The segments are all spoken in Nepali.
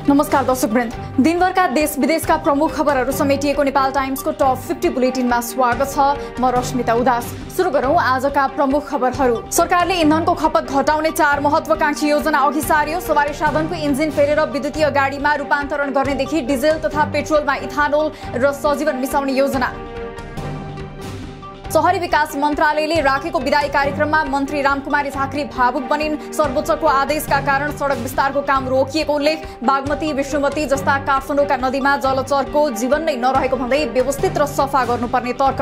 नमस्कार दर्शकवृन्द, दिनभरका देश विदेशका प्रमुख खबरहरू समेटिएको नेपाल टाइम्सको टप 50 बुलेटिनमा स्वागत छ। म रश्मिता उदास। सुरु गरौं आजका प्रमुख खबरहरू। सरकारले इन्धनको खपत घटाउने 4 महत्त्वाकांक्षी योजना अघि सार्यो। सवारी साधनको इन्जिन फेरेर विद्युतीय गाडीमा रूपान्तरण गर्नेदेखि डिजेल तथा पेट्रोलमा इथानोल र सजीवन मिसाउने योजना। शहरी विकास मन्त्रालयले राखेको विदाई कार्यक्रममा मन्त्री रामकुमारी झाँक्री भावुक बनिन्। सर्वोच्चको आदेशका कारण सडक विस्तारको काम रोकिएको उल्लेख। बागमती, विष्णुमती जस्ता काठमाडौँका नदीमा जलचरको जीवन नै नरहेको भन्दै व्यवस्थित र सफा गर्नुपर्ने तर्क।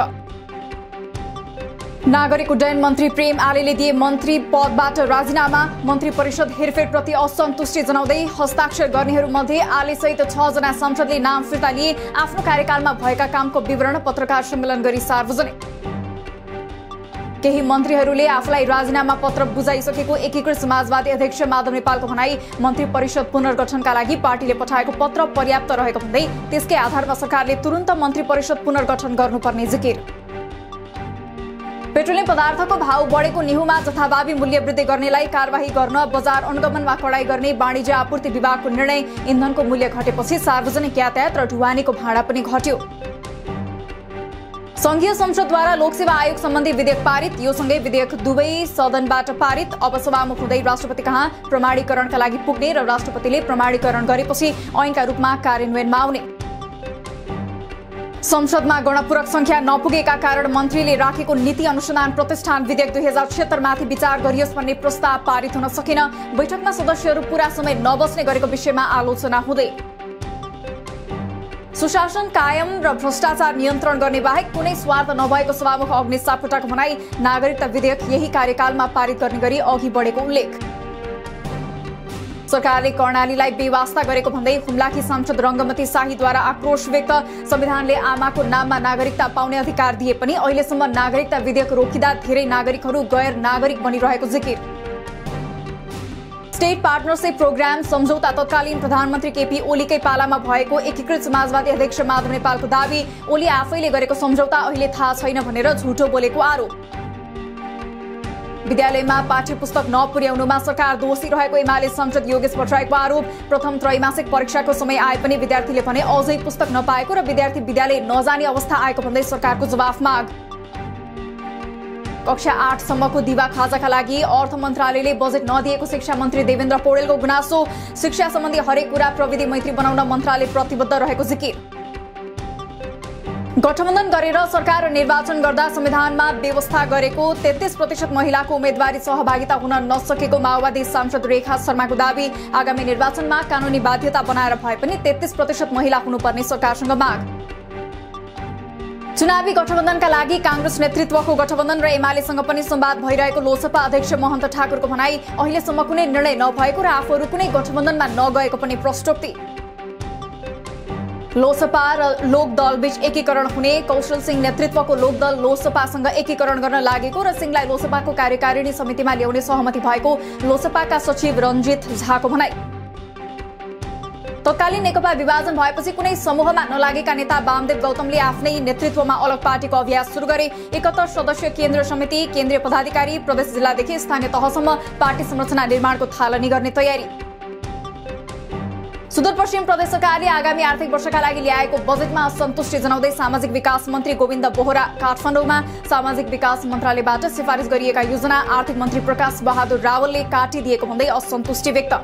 नागरिक उड्डयन मन्त्री प्रेम आलेले दिए मन्त्री पदबाट राजीनामा। मन्त्री परिषद हेरफेरप्रति असन्तुष्टि जनाउँदै हस्ताक्षर गर्नेहरूमध्ये आलेसहित 6 जना सांसदले नाम फिर्ता लिए। आफ्नो कार्यकालमा भएका कामको विवरण पत्रकार सम्मेलन गरी सार्वजनिक। केही मन्त्रीहरूले आफूलाई राजीनामा पत्र बुझाइसकेको एकीकृत समाजवादी अध्यक्ष माधव नेपालको भनाई। मन्त्री परिषद पुनर्गठनका लागि पार्टीले पठाएको पत्र पर्याप्त रहेको भन्दै त्यसकै आधारमा सरकारले तुरुन्त मन्त्री परिषद पुनर्गठन गर्नुपर्ने जिकिर। पेट्रोलियम पदार्थको भाव बढेको निहुमा जथाभावी मूल्य वृद्धि गर्नेलाई कारबाही गर्न बजार अनुगमनमा कडाई गर्ने वाणिज्य आपूर्ति विभागको निर्णय। इन्धनको मूल्य घटेपछि सार्वजनिक यातायात र ढुवानीको भाडा पनि घट्यो। संघीय संसदद्वारा लोकसेवा आयोग सम्बन्धी विधेयक पारित। यो सँगै विधेयक दुवै सदनबाट पारित। अब सभामुख हुँदै राष्ट्रपति कहाँ प्रमाणीकरणका लागि पुग्ने र राष्ट्रपतिले प्रमाणीकरण गरेपछि ऐनका रूपमा कार्यान्वयनमा आउने। संसदमा गणपूरक संख्या नपुगेका कारण मन्त्रीले राखेको नीति अनुसन्धान प्रतिष्ठान विधेयक 2076 माथि विचार गरियोस् भन्ने प्रस्ताव पारित हुन सकेन। बैठकमा सदस्यहरू पूरा समय नबस्ने गरेको विषयमा आलोचना हुँदै। सुशासन कायम र भ्रष्टाचार नियन्त्रण गर्ने बाहेक कुनै स्वार्थ नभएको सभामुख अग्निश सापकोटाको भनाई। नागरिकता विधेयक यही कार्यकालमा पारित गर्ने गरी अघि बढेको उल्लेख। सरकारले कर्णालीलाई बेवास्ता गरेको भन्दै हुम्लाकी सांसद रङ्गमती शाहीद्वारा आक्रोश व्यक्त। संविधानले आमाको नाममा नागरिकता पाउने अधिकार दिए पनि अहिलेसम्म नागरिकता विधेयक रोकिँदा धेरै नागरिकहरू गैर नागरिक बनिरहेको जिकिर। स्टेट पार्टनरशिप प्रोग्राम सम्झौता तत्कालीन प्रधानमन्त्री केपी ओलीकै पालामा भएको एकीकृत समाजवादी अध्यक्ष माधव नेपालको दावी। ओली आफैले गरेको सम्झौता अहिले थाहा छैन भनेर झुटो बोलेको आरोप। विद्यालयमा पाठ्यपुस्तक नपुर्याउनुमा सरकार दोषी रहेको एमाले सांसद योगेश भट्टराईको आरोप। प्रथम त्रैमासिक परीक्षाको समय आए पनि विद्यार्थीले भने अझै पुस्तक नपाएको र विद्यार्थी विद्यालय नजाने अवस्था आएको भन्दै सरकारको जवाफ माग। कक्षा 8 सम्मको दिवा खाजाका लागि अर्थ मन्त्रालयले बजेट नदिएको शिक्षा मन्त्री देवेन्द्र पौडेलको गुनासो। शिक्षा सम्बन्धी हरेक कुरा प्रविधि मैत्री बनाउन मन्त्रालय प्रतिबद्ध रहेको जिकिर। गठबन्धन गरेर सरकार निर्वाचन गर्दा संविधानमा व्यवस्था गरेको 33% महिलाको उम्मेदवारी सहभागिता हुन नसकेको माओवादी सांसद रेखा शर्माको दावी। आगामी निर्वाचनमा कानूनी बाध्यता बनाएर भए पनि 33% महिला हुनुपर्ने सरकारसँग माग। चुनावी गठबन्धनका लागि कांग्रेस नेतृत्वको गठबन्धन र एमालेसँग पनि संवाद भइरहेको लोसपा अध्यक्ष महन्त ठाकुरको भनाई। अहिलेसम्म कुनै निर्णय नभएको र आफूहरू कुनै गठबन्धनमा नगएको पनि प्रश्नोक्ति। लोसपा र लोकदल बीच एकीकरण हुने। कौशल सिंह नेतृत्वको लोकदल लोसपासँग एकीकरण गर्न लागेको र सिंहलाई लोसपाको कार्यकारिणी समितिमा ल्याउने सहमति भएको लोसपाका सचिव रञ्जित झाको भनाई। तत्कालीन नेकपा विभाजन भएपछि कुनै समूहमा नलागेका नेता वामदेव गौतमले आफ्नै नेतृत्वमा अलग पार्टीको अभ्यास सुरु गरे। 71 सदस्यीय केन्द्रीय समिति, केन्द्रीय पदाधिकारी, प्रदेश जिल्लादेखि स्थानीय तहसम्म पार्टी संरचना निर्माणको थालनी गर्ने तयारी। सुदूरपश्चिम प्रदेश सरकारले आगामी आर्थिक वर्षका लागि ल्याएको बजेटमा असन्तुष्टि जनाउँदै सामाजिक विकास मन्त्री गोविन्द बोहरा काठमाडौँमा। सामाजिक विकास मन्त्रालयबाट सिफारिस गरिएका योजना आर्थिक मन्त्री प्रकाश बहादुर रावलले काटिदिएको भन्दै असन्तुष्टि व्यक्त।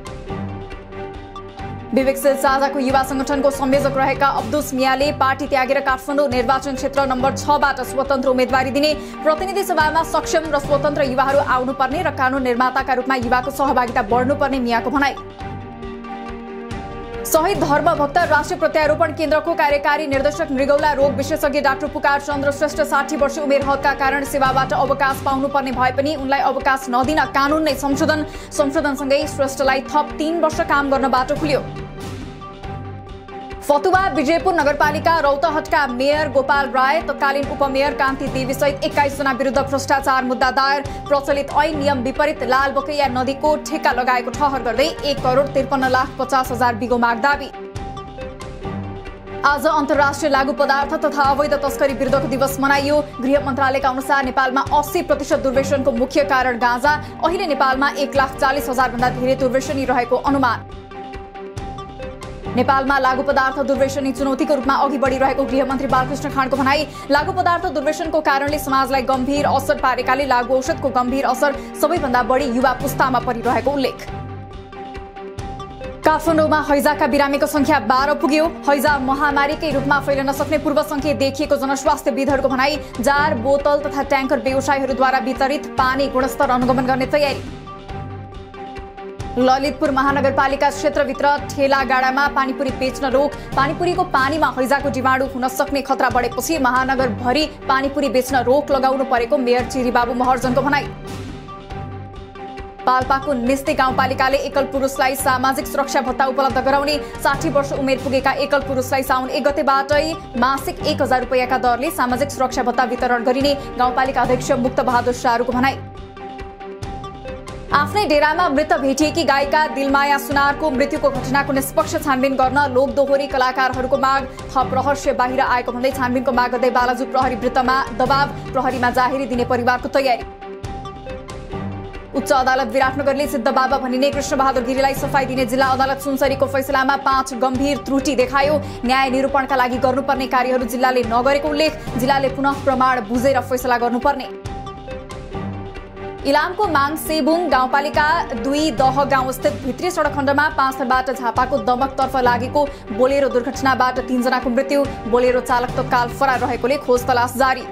विवेकशील साझाको युवा संगठनको संयोजक रहेका अब्दुस मियाले पार्टी त्यागेर काठमाडौँ निर्वाचन क्षेत्र नम्बर 6 बाट स्वतन्त्र उम्मेदवारी दिने। प्रतिनिधि सभामा सक्षम र स्वतन्त्र युवाहरू आउनुपर्ने र कानून निर्माताका रूपमा युवाको सहभागिता बढ्नुपर्ने मियाको भनाई। शहीद धर्मभक्त राष्ट्रिय प्रत्यारोपण केन्द्रको कार्यकारी निर्देशक मृगौला रोग विशेषज्ञ डाक्टर पुकार चन्द्र श्रेष्ठ 60 वर्ष उमेर हदका कारण सेवाबाट अवकाश पाउनुपर्ने भए पनि उनलाई अवकाश नदिन कानून नै संशोधनसँगै श्रेष्ठलाई थप 3 वर्ष काम गर्न बाटो खुल्यो। फतुवा विजयपुर नगरपालिका रौतहटका मेयर गोपाल राय, तत्कालीन उपमेयर कान्ति देवी सहित 21 जना विरुद्ध भ्रष्टाचार मुद्दा दायर। प्रचलित ऐन नियम विपरीत लालबकैया नदीको ठेक्का लगाएको ठहर गर्दै 1,53,50,000 बिगो माग दावी। आज अन्तर्राष्ट्रिय लागू पदार्थ तथा अवैध तस्करी विरुद्धको दिवस मनाइयो। गृह मन्त्रालयका अनुसार नेपालमा 80% दुर्व्यसनको मुख्य कारण गाँजा। अहिले नेपालमा 1,40,000 भन्दा धेरै दुर्व्यसनी रहेको अनुमान। नेपालमा लागू पदार्थ दुर्व्यसनी चुनौतीको रूपमा अघि बढिरहेको गृहमन्त्री बालकृष्ण खाँडको भनाई। लागू पदार्थ दुर्व्यसनको कारणले समाजलाई गम्भीर असर पारेकाले लागू औषधको गम्भीर असर सबैभन्दा बढी युवा पुस्तामा परिरहेको उल्लेख। काठमाडौँमा हैजाका बिरामीको संख्या 12 पुग्यो। हैजा महामारीकै रूपमा फैलन सक्ने पूर्व संकेत देखिएको जनस्वास्थ्यविदहरूको भनाई। जार, बोतल तथा ट्याङ्कर व्यवसायीहरूद्वारा वितरित पानी गुणस्तर अनुगमन गर्ने तयारी। ललितपुर महानगरपालिका क्षेत्रभित्र ठेलागाडामा पानीपुरी बेच्न रोक। पानीपुरीको पानीमा हैजाको जीवाणु हुन सक्ने खतरा बढेपछि महानगरभरि पानीपुरी बेच्न रोक लगाउनु परेको मेयर चिरीबाबु महर्जनको भनाई। पाल्पाको निस्ते गाउँपालिकाले एकल पुरुषलाई सामाजिक सुरक्षा भत्ता उपलब्ध गराउने। 60 वर्ष उमेर पुगेका एकल पुरुषलाई साउन 1 गतेबाटै मासिक 1000 रुपैयाँका दरले सामाजिक सुरक्षा भत्ता वितरण गरिने गाउँपालिका अध्यक्ष मुक्त बहादुर शाहरुको भनाई। आफ्नै डेरामा मृत भेटिएकी गायिका दिलमाया सुनारको मृत्युको घटनाको निष्पक्ष छानबिन गर्न लोकदोहोरी कलाकारहरूको माग। थप रहस्य बाहिर आएको भन्दै छानबिनको माग गर्दै बालाजु प्रहरी वृत्तमा दबाव, प्रहरीमा जाहेरी दिने परिवारको तयारी। उच्च अदालत विराटनगरले सिद्धबाबा भनिने कृष्णबहादुर गिरीलाई सफाई दिने जिल्ला अदालत सुनसरीको फैसलामा 5 गम्भीर त्रुटि देखायो। न्याय निरूपणका लागि गर्नुपर्ने कार्यहरू जिल्लाले नगरेको उल्लेख। जिल्लाले पुनः प्रमाण बुझेर फैसला गर्नुपर्ने। इलामको माङसेबुङ गाउँपालिका 2 दह गाउँ स्थित भित्री सडक खण्डमा 5 थरबाट झापाको दमकतर्फ लागेको बोलेरो दुर्घटनाबाट 3 जनाको मृत्यु। बोलेरो चालक तत्काल फरार रहेकोले खोज तलास जारी।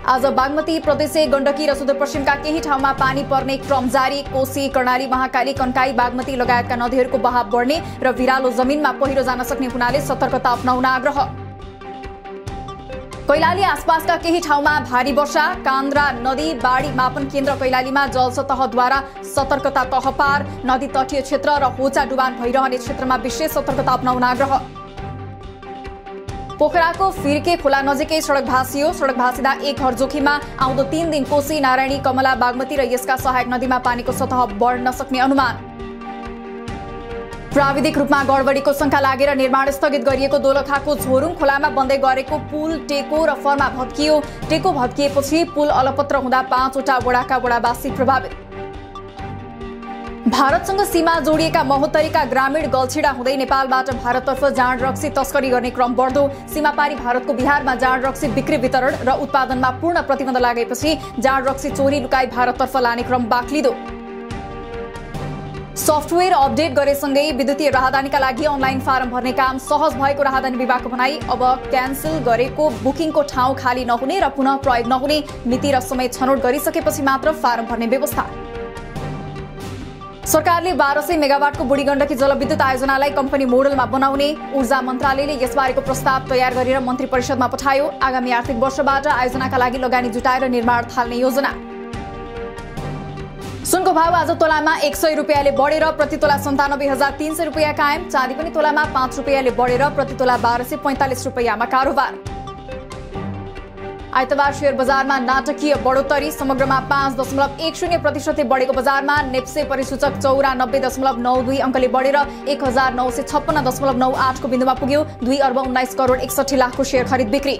आज बागमती प्रदेश गण्डकी र सुदूरपश्चिमका केही ठाउँमा पानी पर्ने क्रम जारी। कोशी, कर्णाली, महाकाली, कन्काई, बागमती लगायतका नदीहरूको बहाव बढ्ने र भिरालो जमिनमा पहिरो जान सक्ने हुनाले सतर्कता अपनाउन आग्रह। कैलाली आसपासका केही ठाउँमा भारी वर्षा। कान्द्रा नदी बाढी मापन केन्द्र कैलालीमा जलसतहद्वारा सतर्कता तह पार। नदी तटीय क्षेत्र र होचा डुबान भइरहने क्षेत्रमा विशेष सतर्कता अपनाउन आग्रह। पोखराको फिर्के खोला नजिकै सडक भासियो। सडक भासिँदा एक घर जोखिममा। आउँदो 3 दिन कोशी, नारायणी, कमला, बागमती र यसका सहायक नदीमा पानीको सतह बढ्न सक्ने अनुमान। प्राविधिक रूपमा गडबडीको शंका लागेर निर्माण स्थगित गरिएको दोलखाको झोरुङ खोलामा बन्दै गरेको पुल टेको र फर्मा भत्कियो। टेको भत्किएपछि पुल अलपत्र हुँदा 5 वटा वडाका वडावासी प्रभावित। भारतसँग सीमा जोडिएका महोत्तरीका ग्रामीण गल्छिडा हुँदै नेपालबाट भारततर्फ जाँड रक्सी तस्करी गर्ने क्रम बढ्दो। सीमापारी भारतको बिहारमा जाँड रक्सी बिक्री वितरण र उत्पादनमा पूर्ण प्रतिबन्ध लागेपछि जाँड रक्सी चोरी लुकाई भारततर्फ लाने क्रम बाक्लिदो। सफ्टवेयर अपडेट गरेसँगै विद्युतीय राहदानीका लागि अनलाइन फारम भर्ने काम सहज भएको राहदानी विभागको भनाई। अब क्यान्सल गरेको बुकिङको ठाउँ खाली नहुने र पुनः प्रयोग नहुने मिति र समय छनौट गरिसकेपछि मात्र फारम भर्ने व्यवस्था। सरकारले 1200 मेगावाटको बुढी गण्डकी जलविद्युत आयोजनालाई कम्पनी मोडलमा बनाउने। ऊर्जा मन्त्रालयले यसबारेको प्रस्ताव तयार गरेर मन्त्री परिषदमा पठायो। आगामी आर्थिक वर्षबाट आयोजनाका लागि लगानी जुटाएर निर्माण थाल्ने योजना। सुनको भाव आज तोलामा 100 रुपैयाँले बढेर प्रति तोला 97,300 रुपैयाँ कायम। चाँदी पनि तोलामा 5 रुपैयाँले बढेर प्रति तोला 1245 रुपैयाँमा कारोबार। आइतबार शेयर बजारमा नाटकीय बढोत्तरी। समग्रमा 5.10% बढेको बजारमा नेप्से परिसूचक 94.92 अङ्कले बढेर 1956.98 को बिन्दुमा पुग्यो। 2 अर्ब 19 करोड 61 लाखको शेयर खरिद बिक्री।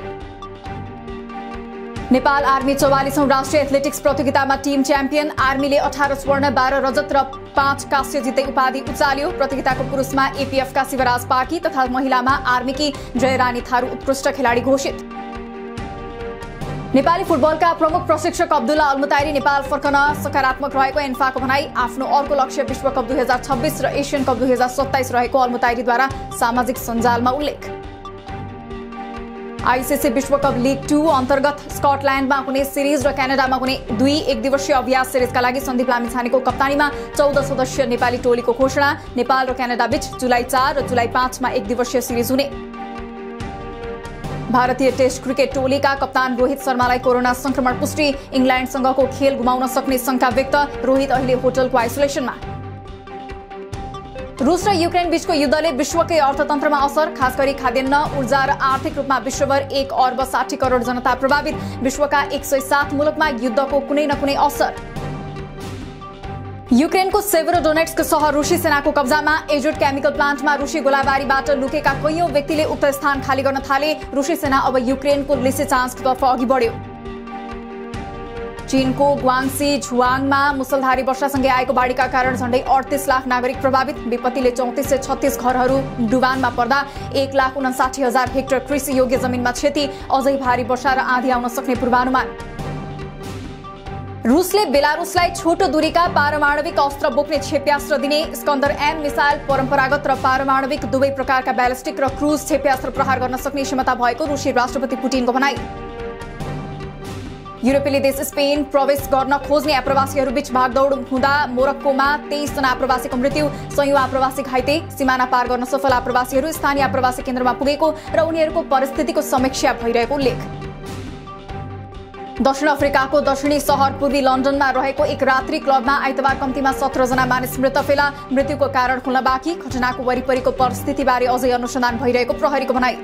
नेपाल आर्मी 44औं राष्ट्रिय एथलेटिक्स प्रतियोगितामा टिम च्याम्पियन। आर्मीले 18 स्वर्ण 12 रजत र 5 कांस्य जित्दै उपाधि उचाल्यो। प्रतियोगिताको पुरुषमा एपीएफका शिवराज पाकी तथा महिलामा आर्मीकी जयरानी थारू उत्कृष्ट खेलाडी घोषित। नेपाली फुटबलका प्रमुख प्रशिक्षक अब्दुल्ला अलमुताइरी नेपाल फर्कन सकारात्मक रहेको एन्फाको भनाई। आफ्नो अर्को लक्ष्य विश्वकप 2026 र एसियन कप 2027 रहेको अलमुताइरीद्वारा सामाजिक सञ्जालमा उल्लेख। आईसीसी विश्वकप लिग 2 अन्तर्गत स्कटल्यान्डमा हुने सिरिज र क्यानाडामा हुने 2 एकदिवसीय अभ्यास सिरिजका लागि सन्दीप लामिछानेको कप्तानीमा 14 सदस्यीय नेपाली टोलीको घोषणा। नेपाल र क्यानाडा बीच जुलाई 4 र जुलाई 5 मा एकदिवसीय सिरिज हुने। भारतीय टेस्ट क्रिकेट टोलीका कप्तान रोहित शर्मालाई कोरोना संक्रमण पुष्टि। इंग्ल्यान्डसँगको खेल गुमाउन सक्ने शंका व्यक्त। रोहित अहिले होटलको आइसोलेसनमा। रूस र युक्रेन बीचको युद्धले विश्वकै अर्थतन्त्रमा असर, खास गरी खाद्यान्न, ऊर्जा र आर्थिक रूपमा विश्वभर 1 अर्ब 60 करोड जनता प्रभावित। विश्वका 107 मुलुकमा युद्धको कुनै न कुनै असर। युक्रेनको सेभरोडोनेट्स्क सहर रुसी सेनाको कब्जामा। एजुट केमिकल प्लान्टमा रुसी गोलाबारीबाट लुकेका कैयौं व्यक्तिले उक्त स्थान खाली गर्न थाले। रुसी सेना अब युक्रेनको लिसिचान्स्कतर्फ अघि बढ्यो। चीनको ग्वाङ्सी झुआङमा मुसलधारी वर्षासँगै आएको बाढीका कारण झण्डै 38 लाख नागरिक प्रभावित। विपत्तिले 3436 घरहरू डुबानमा पर्दा 1,59,000 हेक्टर कृषि योग्य जमिनमा क्षति। अझै भारी वर्षा र आँधी आउन सक्ने पूर्वानुमान। रुसले बेलारुसलाई छोटो दूरीका पारमाणविक अस्त्र बोक्ने क्षेप्यास्त्र दिने। स्कन्दर-M मिसाइल परम्परागत र पारमाणविक दुवै प्रकारका ब्यालिस्टिक र क्रुज क्षेप्यास्त्र प्रहार गर्न सक्ने क्षमता भएको रुसी राष्ट्रपति पुटिनको भनाई। युरोपेली देश स्पेन प्रवेश गर्न खोज्ने आप्रवासीहरू बीच भागदौड हुँदा मोरक्कोमा 23 जना आप्रवासीको मृत्यु, सयौं आप्रवासी घाइते। सीमाना पार गर्न सफल आप्रवासीहरू स्थानीय आप्रवासी केन्द्रमा पुगेको र उनीहरूको परिस्थितिको समीक्षा भइरहेको उल्लेख। दक्षिण अफ्रिकाको दक्षिणी सहर पूर्वी लन्डनमा रहेको एक रात्रि क्लबमा आइतबार कम्तीमा 17 जना मानिस मृत फेला। मृत्युको कारण खुल्न बाँकी। घटनाको वरिपरिको परिस्थितिबारे अझै अनुसन्धान भइरहेको प्रहरीको भनाई।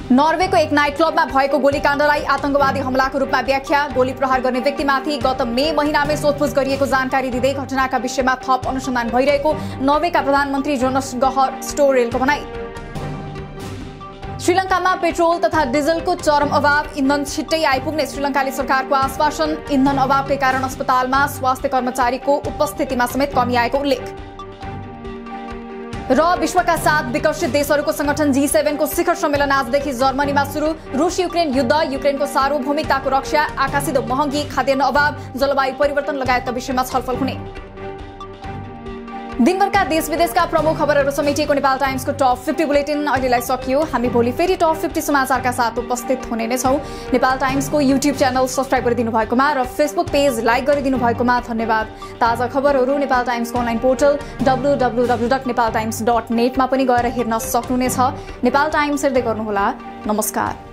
नर्वेको एक नाइट क्लबमा भएको गोलीकाण्डलाई आतंकवादी हमलाको रूपमा व्याख्या। गोली प्रहार गर्ने व्यक्तिमाथि गत मे महिनामै सोधपुछ गरिएको जानकारी दिँदै घटनाका विषयमा थप अनुसन्धान भइरहेको नर्वेका प्रधानमन्त्री जोनस गहर स्टोरेलको भनाई। श्रीलङ्कामा पेट्रोल तथा डिजलको चरम अभाव। इन्धन छिट्टै आइपुग्ने श्रीलङ्काली सरकारको आश्वासन। इन्धन अभावकै कारण अस्पतालमा स्वास्थ्य कर्मचारीको उपस्थितिमा समेत कमी आएको उल्लेख। र विश्वका 7 विकसित देशहरूको संगठन G7 को शिखर सम्मेलन आजदेखि जर्मनीमा सुरु। रूस युक्रेन युद्ध, युक्रेनको सार्वभौमिकताको रक्षा, आकाशिदो महँगी, खाद्यान्न अभाव, जलवायु परिवर्तन लगायतका विषयमा छलफल हुने। दिनभरका देश विदेशका प्रमुख खबरहरू समेटिएको नेपाल टाइम्सको टप 50 बुलेटिन अहिलेलाई सकियो। हामी भोलि फेरि टप 50 समाचारका साथ उपस्थित हुने नै छौं। नेपाल टाइम्सको युट्युब च्यानल सब्स्क्राइब गरिदिनु भएकोमा र फेसबुक पेज लाइक गरिदिनु भएकोमा धन्यवाद। ताजा खबरहरू नेपाल टाइम्सको अनलाइन पोर्टल www.nepaltimes.net मा पनि गएर हेर्न सक्नुहुनेछ। नेपाल टाइम्स हेर्दै गर्नुहोला। नमस्कार।